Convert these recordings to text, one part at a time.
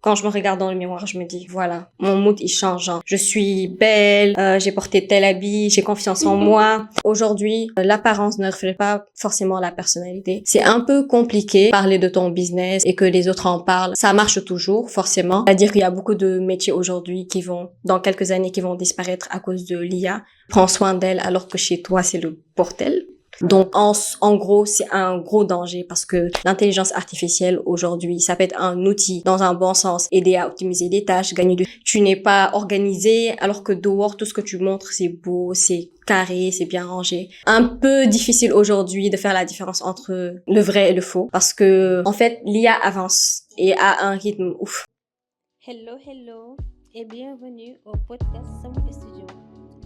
Quand je me regarde dans le miroir, je me dis, voilà, mon mood, il change. Hein. Je suis belle, j'ai porté tel habit, j'ai confiance en moi. Aujourd'hui, l'apparence ne reflète pas forcément la personnalité. C'est un peu compliqué de parler de ton business et que les autres en parlent. Ça marche toujours, forcément. C'est-à-dire qu'il y a beaucoup de métiers aujourd'hui qui vont, dans quelques années, qui vont disparaître à cause de l'IA. Prends soin d'elle alors que chez toi, c'est le bordel. Donc, en gros, c'est un gros danger parce que l'intelligence artificielle aujourd'hui, ça peut être un outil dans un bon sens, aider à optimiser des tâches, gagner du... Tu n'es pas organisé alors que dehors, tout ce que tu montres, c'est beau, c'est carré, c'est bien rangé. Un peu difficile aujourd'hui de faire la différence entre le vrai et le faux parce que, en fait, l'IA avance et a un rythme ouf. Hello et bienvenue au podcast Samu Studio.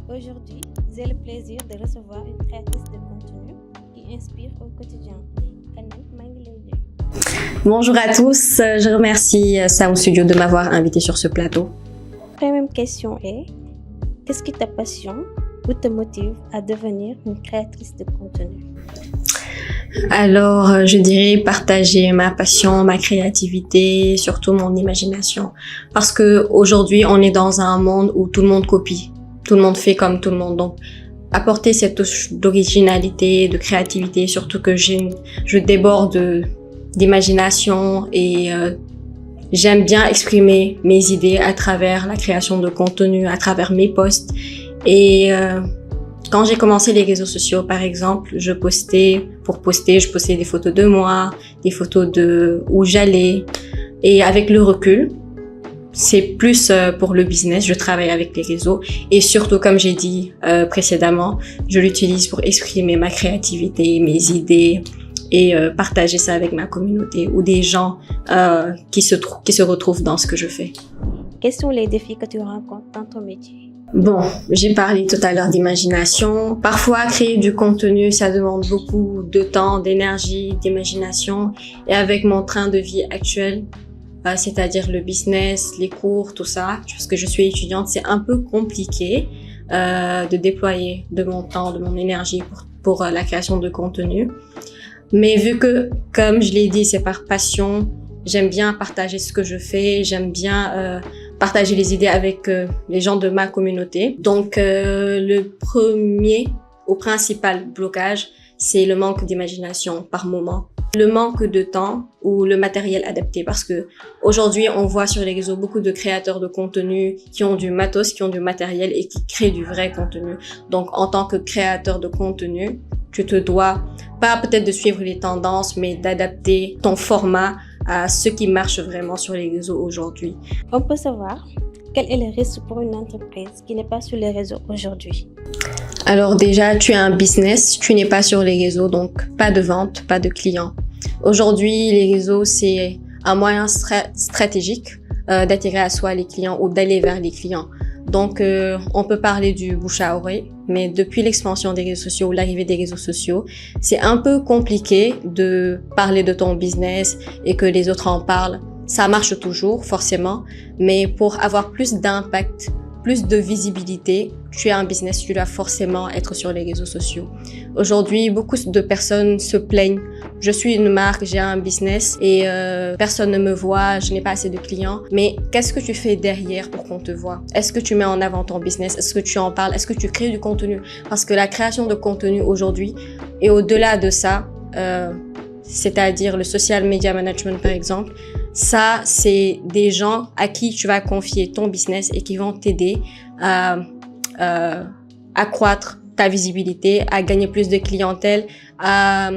Aujourd'hui, j'ai le plaisir de recevoir une créatrice de contenu qui inspire au quotidien. Bonjour à tous, je remercie Samu Studio de m'avoir invité sur ce plateau. Première question est, qu'est-ce qui te passionne ou te motive à devenir une créatrice de contenu? Alors, je dirais partager ma passion, ma créativité, surtout mon imagination. Parce que aujourd'hui, on est dans un monde où tout le monde copie. Tout le monde fait comme tout le monde. Donc, apporter cette touche d'originalité, de créativité, surtout que je déborde d'imagination et j'aime bien exprimer mes idées à travers la création de contenu, à travers mes posts. Et quand j'ai commencé les réseaux sociaux, par exemple, je postais des photos de moi, des photos de où j'allais. Et avec le recul, c'est plus pour le business, je travaille avec les réseaux et surtout, comme j'ai dit précédemment, je l'utilise pour exprimer ma créativité, mes idées et partager ça avec ma communauté ou des gens qui se retrouvent dans ce que je fais. Quels sont les défis que tu rencontres dans ton métier? Bon, j'ai parlé tout à l'heure d'imagination. Parfois, créer du contenu, ça demande beaucoup de temps, d'énergie, d'imagination. Et avec mon train de vie actuel, c'est-à-dire le business, les cours, tout ça, parce que je suis étudiante, c'est un peu compliqué de déployer de mon temps, de mon énergie pour la création de contenu. Mais vu que, comme je l'ai dit, c'est par passion, j'aime bien partager ce que je fais, j'aime bien partager les idées avec les gens de ma communauté. Donc, le premier ou principal blocage, c'est le manque d'imagination par moment. Le manque de temps ou le matériel adapté parce que aujourd'hui, on voit sur les réseaux beaucoup de créateurs de contenu qui ont du matos, qui ont du matériel et qui créent du vrai contenu. Donc, en tant que créateur de contenu, tu te dois pas peut-être de suivre les tendances, mais d'adapter ton format à ce qui marche vraiment sur les réseaux aujourd'hui. On peut savoir quel est le risque pour une entreprise qui n'est pas sur les réseaux aujourd'hui? Alors déjà, tu as un business, tu n'es pas sur les réseaux, donc pas de vente, pas de clients. Aujourd'hui, les réseaux, c'est un moyen stratégique d'attirer à soi les clients ou d'aller vers les clients. Donc, on peut parler du bouche à oreille, mais depuis l'expansion des réseaux sociaux ou l'arrivée des réseaux sociaux, c'est un peu compliqué de parler de ton business et que les autres en parlent. Ça marche toujours, forcément, mais pour avoir plus d'impact, plus de visibilité, tu as un business, tu dois forcément être sur les réseaux sociaux. Aujourd'hui, beaucoup de personnes se plaignent. Je suis une marque, j'ai un business et personne ne me voit, je n'ai pas assez de clients. Mais qu'est-ce que tu fais derrière pour qu'on te voit? Est-ce que tu mets en avant ton business? Est-ce que tu en parles? Est-ce que tu crées du contenu? Parce que la création de contenu aujourd'hui et au-delà de ça, c'est-à-dire le social media management par exemple, ça, c'est des gens à qui tu vas confier ton business et qui vont t'aider à accroître ta visibilité, à gagner plus de clientèle, à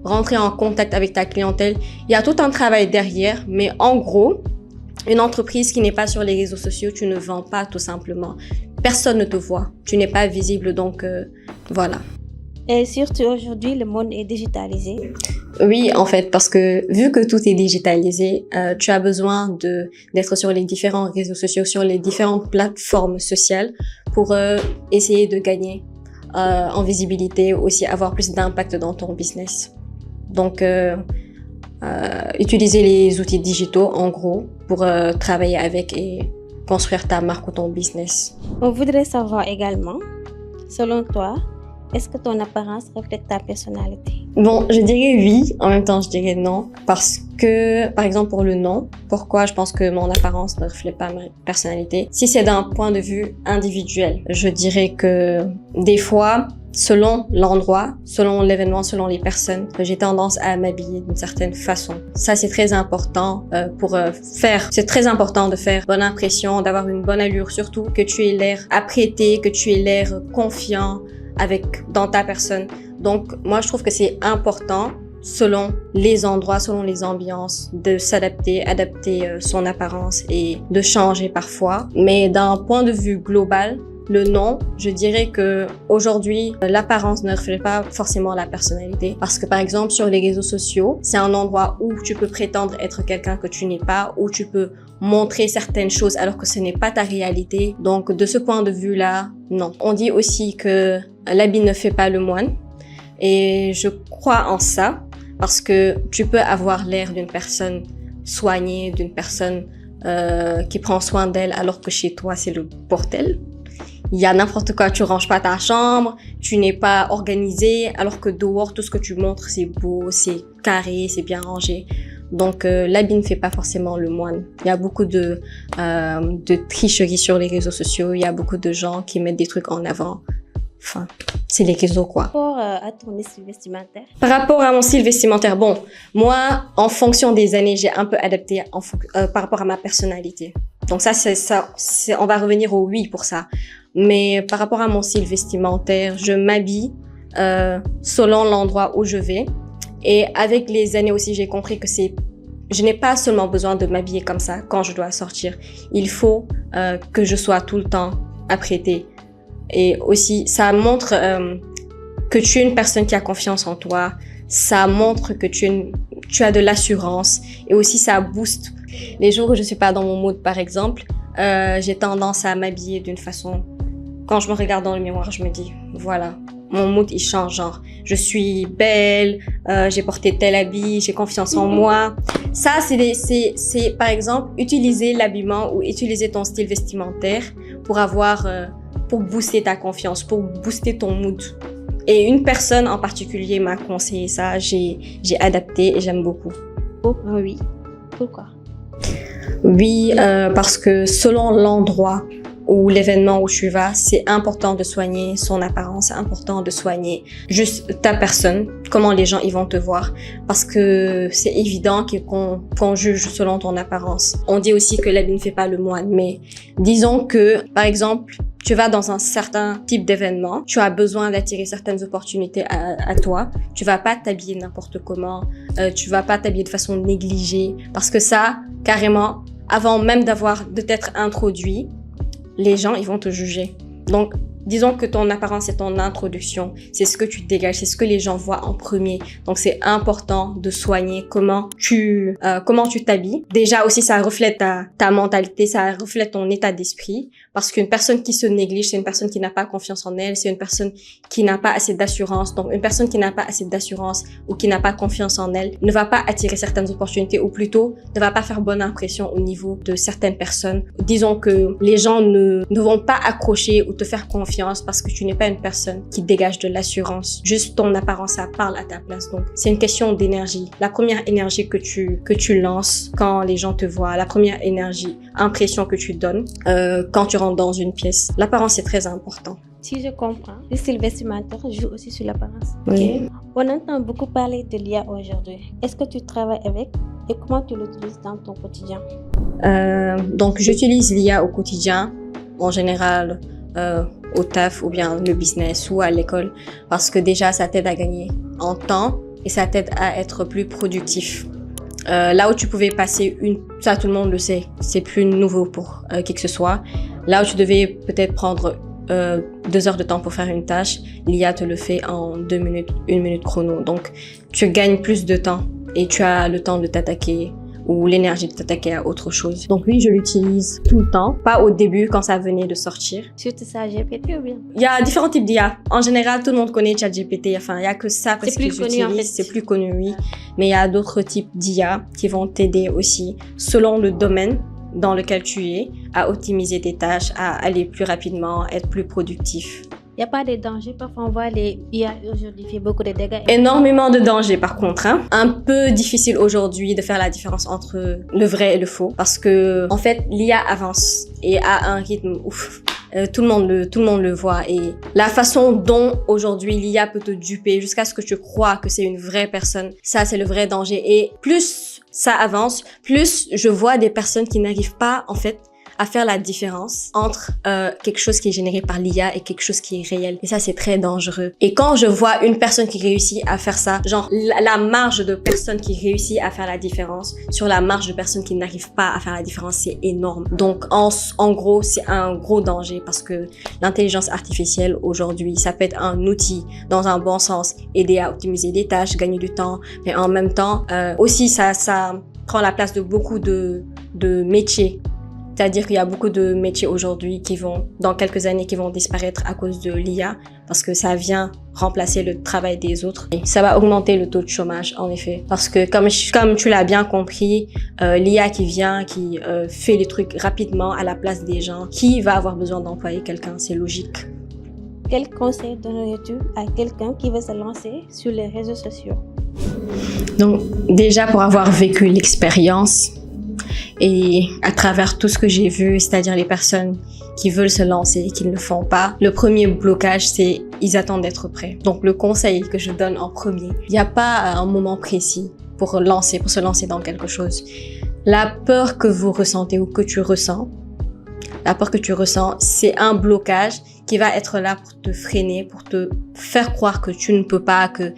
rentrer en contact avec ta clientèle. Il y a tout un travail derrière, mais en gros, une entreprise qui n'est pas sur les réseaux sociaux, tu ne vends pas tout simplement. Personne ne te voit, tu n'es pas visible, donc voilà. Et surtout aujourd'hui, le monde est digitalisé. Oui, en fait, parce que vu que tout est digitalisé, tu as besoin d'être sur les différents réseaux sociaux, sur les différentes plateformes sociales pour essayer de gagner en visibilité, aussi avoir plus d'impact dans ton business. Donc, utiliser les outils digitaux, en gros, pour travailler avec et construire ta marque ou ton business. On voudrait savoir également, selon toi, est-ce que ton apparence reflète ta personnalité? Bon, je dirais oui, en même temps je dirais non, parce que, par exemple, pour le nom, pourquoi je pense que mon apparence ne reflète pas ma personnalité? Si c'est d'un point de vue individuel, je dirais que des fois, selon l'endroit, selon l'événement, selon les personnes, j'ai tendance à m'habiller d'une certaine façon. Ça, c'est très important c'est très important de faire bonne impression, d'avoir une bonne allure, surtout que tu aies l'air apprêté, que tu aies l'air confiant dans ta personne. Donc, moi, je trouve que c'est important selon les endroits, selon les ambiances, de s'adapter, adapter son apparence et de changer parfois. Mais d'un point de vue global, le nom, je dirais que aujourd'hui, l'apparence ne reflète pas forcément la personnalité. Parce que par exemple, sur les réseaux sociaux, c'est un endroit où tu peux prétendre être quelqu'un que tu n'es pas, où tu peux montrer certaines choses alors que ce n'est pas ta réalité. Donc, de ce point de vue-là, non. On dit aussi que l'habit ne fait pas le moine. Et je crois en ça parce que tu peux avoir l'air d'une personne soignée, d'une personne qui prend soin d'elle alors que chez toi, c'est le bordel. Il y a n'importe quoi, tu ranges pas ta chambre, tu n'es pas organisé, alors que dehors, tout ce que tu montres, c'est beau, c'est carré, c'est bien rangé. Donc, l'habit ne fait pas forcément le moine. Il y a beaucoup de tricheries sur les réseaux sociaux, il y a beaucoup de gens qui mettent des trucs en avant. Enfin, c'est les réseaux, quoi. Par rapport à ton style vestimentaire? Par rapport à mon style vestimentaire, bon, moi, en fonction des années, j'ai un peu adapté par rapport à ma personnalité. Donc ça, on va revenir au oui pour ça. Mais par rapport à mon style vestimentaire, je m'habille selon l'endroit où je vais. Et avec les années aussi, j'ai compris que je n'ai pas seulement besoin de m'habiller comme ça quand je dois sortir. Il faut que je sois tout le temps apprêtée. Et aussi, ça montre que tu es une personne qui a confiance en toi. Ça montre que tu as de l'assurance. Et aussi, ça booste. Les jours où je suis pas dans mon mood, par exemple, j'ai tendance à m'habiller d'une façon... Quand je me regarde dans le miroir, je me dis, voilà, mon mood, il change, genre, je suis belle, j'ai porté tel habit, j'ai confiance en moi. Ça, c'est par exemple, utiliser l'habillement ou utiliser ton style vestimentaire pour booster ta confiance, pour booster ton mood. Et une personne en particulier m'a conseillé ça, j'ai adapté et j'aime beaucoup. Oh, oui. Pourquoi? Oui, parce que selon l'endroit ou l'événement où tu vas, c'est important de soigner son apparence, c'est important de soigner juste ta personne, comment les gens ils vont te voir, parce que c'est évident qu'on juge selon ton apparence. On dit aussi que l'habit ne fait pas le moine, mais disons que, par exemple, tu vas dans un certain type d'événement, tu as besoin d'attirer certaines opportunités à toi, tu vas pas t'habiller n'importe comment, tu vas pas t'habiller de façon négligée, parce que ça, carrément, avant même de t'être introduit, les gens, ils vont te juger. Donc, disons que ton apparence, c'est ton introduction. C'est ce que tu dégages, c'est ce que les gens voient en premier. Donc, c'est important de soigner comment tu t'habilles. Déjà aussi, ça reflète ta mentalité, ça reflète ton état d'esprit. Parce qu'une personne qui se néglige, c'est une personne qui n'a pas confiance en elle, c'est une personne qui n'a pas assez d'assurance. Donc, une personne qui n'a pas assez d'assurance ou qui n'a pas confiance en elle ne va pas attirer certaines opportunités ou plutôt ne va pas faire bonne impression au niveau de certaines personnes. Disons que les gens ne vont pas accrocher ou te faire confiance parce que tu n'es pas une personne qui dégage de l'assurance. Juste ton apparence, ça parle à ta place. Donc, c'est une question d'énergie. La première énergie que tu lances quand les gens te voient, la première impression que tu donnes quand tu rentres dans une pièce. L'apparence est très important. Si je comprends, le style vestimentaire joue aussi sur l'apparence. Oui. Okay. On entend beaucoup parler de l'IA aujourd'hui. Est-ce que tu travailles avec et comment tu l'utilises dans ton quotidien? Donc, j'utilise l'IA au quotidien, en général au taf ou bien le business ou à l'école parce que déjà, ça t'aide à gagner en temps et ça t'aide à être plus productif. Là où tu pouvais passer ça tout le monde le sait, c'est plus nouveau pour qui que ce soit. Là où tu devais peut-être prendre 2 heures de temps pour faire une tâche, l'IA te le fait en 2 minutes, 1 minute chrono. Donc, tu gagnes plus de temps et tu as le temps de t'attaquer ou l'énergie de t'attaquer à autre chose. Donc oui, je l'utilise tout le temps, pas au début quand ça venait de sortir. Surtout ça, GPT ou bien? Il y a différents types d'IA. En général, tout le monde connaît ChatGPT. Enfin, il y a que ça parce que j'utilise. En fait. C'est plus connu, oui. Mais il y a d'autres types d'IA qui vont t'aider aussi selon le domaine dans lequel tu es à optimiser tes tâches, à aller plus rapidement, être plus productif. Il n'y a pas de danger. Parfois, on voit les IA aujourd'hui fait beaucoup de dégâts. Énormément de dangers par contre. Un peu difficile aujourd'hui de faire la différence entre le vrai et le faux. Parce que, en fait, l'IA avance et a un rythme ouf. Tout le monde le voit. Et la façon dont aujourd'hui l'IA peut te duper jusqu'à ce que tu crois que c'est une vraie personne, ça c'est le vrai danger. Et plus ça avance, plus je vois des personnes qui n'arrivent pas, en fait, à faire la différence entre quelque chose qui est généré par l'IA et quelque chose qui est réel. Et ça, c'est très dangereux. Et quand je vois une personne qui réussit à faire ça, genre la marge de personnes qui réussit à faire la différence sur la marge de personnes qui n'arrivent pas à faire la différence, c'est énorme. Donc, en gros, c'est un gros danger parce que l'intelligence artificielle, aujourd'hui, ça peut être un outil dans un bon sens, aider à optimiser des tâches, gagner du temps, mais en même temps, aussi, ça prend la place de beaucoup de métiers. C'est-à-dire qu'il y a beaucoup de métiers aujourd'hui qui vont, dans quelques années, qui vont disparaître à cause de l'IA parce que ça vient remplacer le travail des autres. Et ça va augmenter le taux de chômage, en effet. Parce que, comme tu l'as bien compris, l'IA qui fait les trucs rapidement à la place des gens, qui va avoir besoin d'employer quelqu'un? C'est logique. Quel conseil donnerais-tu à quelqu'un qui veut se lancer sur les réseaux sociaux? Donc, déjà, pour avoir vécu l'expérience, et à travers tout ce que j'ai vu, c'est-à-dire les personnes qui veulent se lancer et qui ne le font pas, le premier blocage, c'est ils attendent d'être prêts. Donc le conseil que je donne en premier, il n'y a pas un moment précis pour se lancer dans quelque chose. La peur que vous ressentez ou que tu ressens, c'est un blocage qui va être là pour te freiner, pour te faire croire que tu ne peux pas, que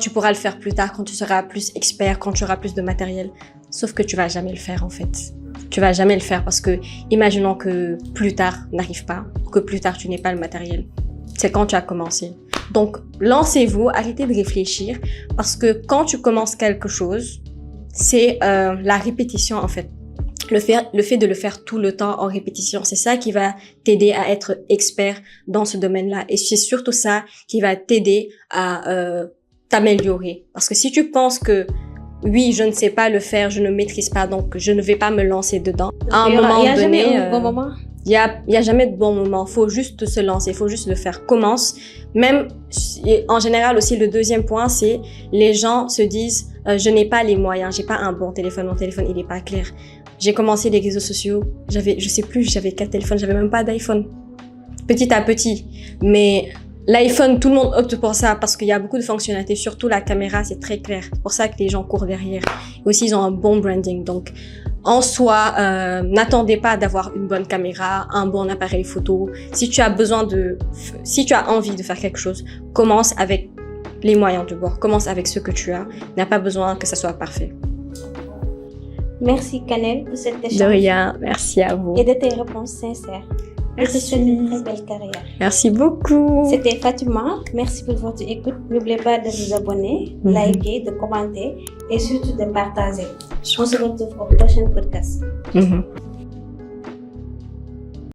tu pourras le faire plus tard quand tu seras plus expert, quand tu auras plus de matériel. Sauf que tu vas jamais le faire, en fait. Tu vas jamais le faire parce que, imaginons que plus tard n'arrive pas, que plus tard tu n'aies pas le matériel. C'est quand tu as commencé. Donc, lancez-vous, arrêtez de réfléchir parce que quand tu commences quelque chose, c'est la répétition, en fait. Le fait de le faire tout le temps en répétition, c'est ça qui va t'aider à être expert dans ce domaine-là. Et c'est surtout ça qui va t'aider à t'améliorer. Parce que si tu penses que oui, je ne sais pas le faire, je ne maîtrise pas, donc je ne vais pas me lancer dedans. À un moment donné, il y a jamais un bon moment. Il y a jamais de bon moment. Faut juste se lancer, faut juste le faire. Commence. Même en général aussi, le deuxième point, c'est les gens se disent je n'ai pas les moyens, j'ai pas un bon téléphone, mon téléphone il est pas clair. J'ai commencé les réseaux sociaux, j'avais 4 téléphones, j'avais même pas d'iPhone. Petit à petit, mais L'iPhone, tout le monde opte pour ça parce qu'il y a beaucoup de fonctionnalités, surtout la caméra, c'est très clair. C'est pour ça que les gens courent derrière. Et aussi, ils ont un bon branding. Donc, en soi, n'attendez pas d'avoir une bonne caméra, un bon appareil photo. Si tu as envie de faire quelque chose, commence avec les moyens du bord. Commence avec ce que tu as. N'a pas besoin que ça soit parfait. Merci Kanel pour cet échange. De rien, merci à vous. Et de tes réponses sincères. Je te souhaite une très belle carrière. Merci beaucoup. C'était Fatima. Merci pour votre écoute. N'oubliez pas de vous abonner, liker, de commenter et surtout de partager. On se retrouve au prochain podcast.